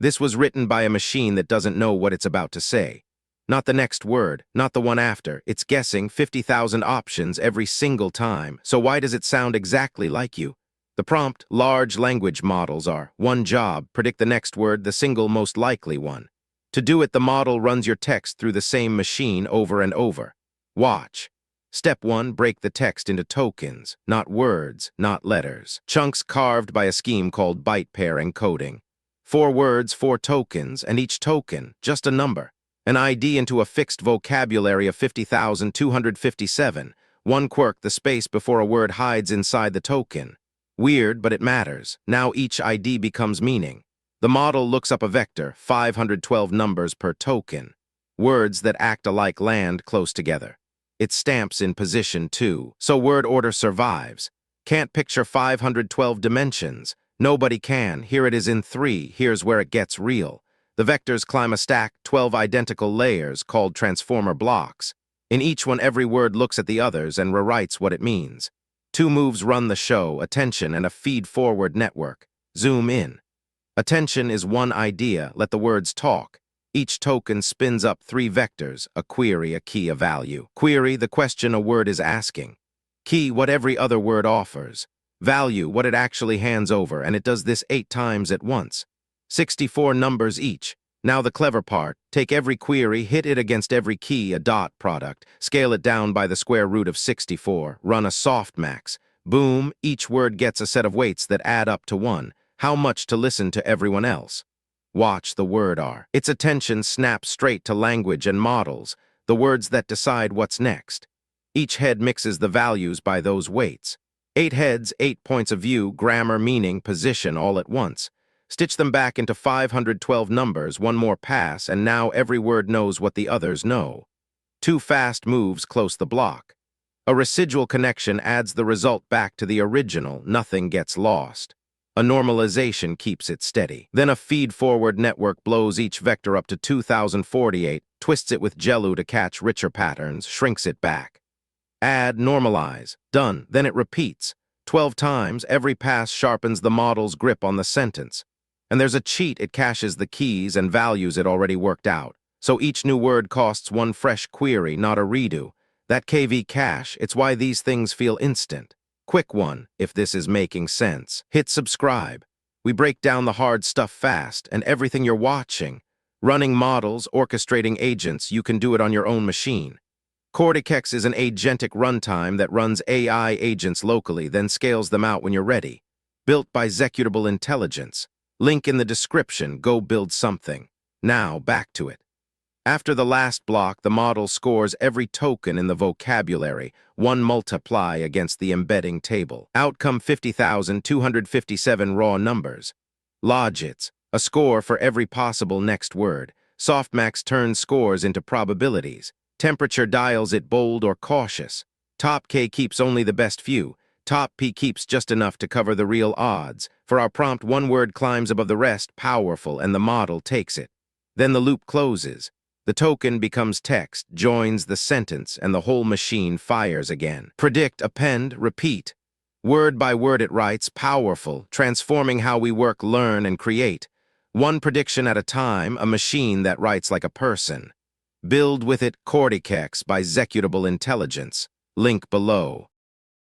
This was written by a machine that doesn't know what it's about to say. Not the next word, not the one after. It's guessing 50,000 options every single time. So why does it sound exactly like you? The prompt, large language models are, one job, predict the next word, the single most likely one. To do it, the model runs your text through the same machine over and over. Watch. Step 1, break the text into tokens, not words, not letters. Chunks carved by a scheme called byte-pair encoding. 4 words, 4 tokens, and each token, just a number. An ID into a fixed vocabulary of 50,257. One quirk, the space before a word hides inside the token. Weird, but it matters. Now each ID becomes meaning. The model looks up a vector, 512 numbers per token. Words that act alike land close together. It stamps in position 2, so word order survives. Can't picture 512 dimensions. Nobody can. Here it is in 3. Here's where it gets real. The vectors climb a stack, 12 identical layers called transformer blocks. In each one, every word looks at the others and rewrites what it means. 2 moves run the show, attention and a feed-forward network. Zoom in. Attention is one idea, let the words talk. Each token spins up 3 vectors, a query, a key, a value. Query, the question a word is asking. Key, what every other word offers. Value, what it actually hands over, and it does this 8 times at once. 64 numbers each. Now the clever part, take every query, hit it against every key, a dot product, scale it down by the square root of 64, run a Softmax. Boom, each word gets a set of weights that add up to 1. How much to listen to everyone else? Watch the word R. Its attention snaps straight to language and models, the words that decide what's next. Each head mixes the values by those weights. 8 heads, 8 points of view, grammar, meaning, position, all at once. Stitch them back into 512 numbers, one more pass, and now every word knows what the others know. 2 fast moves close the block. A residual connection adds the result back to the original, nothing gets lost. A normalization keeps it steady. Then a feed-forward network blows each vector up to 2048, twists it with GELU to catch richer patterns, shrinks it back. Add, normalize, done, then it repeats. 12 times, every pass sharpens the model's grip on the sentence. And there's a cheat, it caches the keys and values it already worked out. So each new word costs 1 fresh query, not a redo. That KV cache, it's why these things feel instant. Quick one, if this is making sense. Hit subscribe. We break down the hard stuff fast, and everything you're watching. Running models, orchestrating agents, you can do it on your own machine. Cortex is an agentic runtime that runs AI agents locally, then scales them out when you're ready. Built by Executable Intelligence. Link in the description, go build something. Now, back to it. After the last block, the model scores every token in the vocabulary, 1 multiply against the embedding table. Outcome 50,257 raw numbers. Logits, a score for every possible next word. Softmax turns scores into probabilities. Temperature dials it bold or cautious. Top K keeps only the best few. Top P keeps just enough to cover the real odds. For our prompt, 1 word climbs above the rest, powerful, and the model takes it. Then the loop closes. The token becomes text, joins the sentence, and the whole machine fires again. Predict, append, repeat. Word by word it writes, powerful, transforming how we work, learn, and create. 1 prediction at a time, a machine that writes like a person. Build with it Cortex by Executable Intelligence. Link below.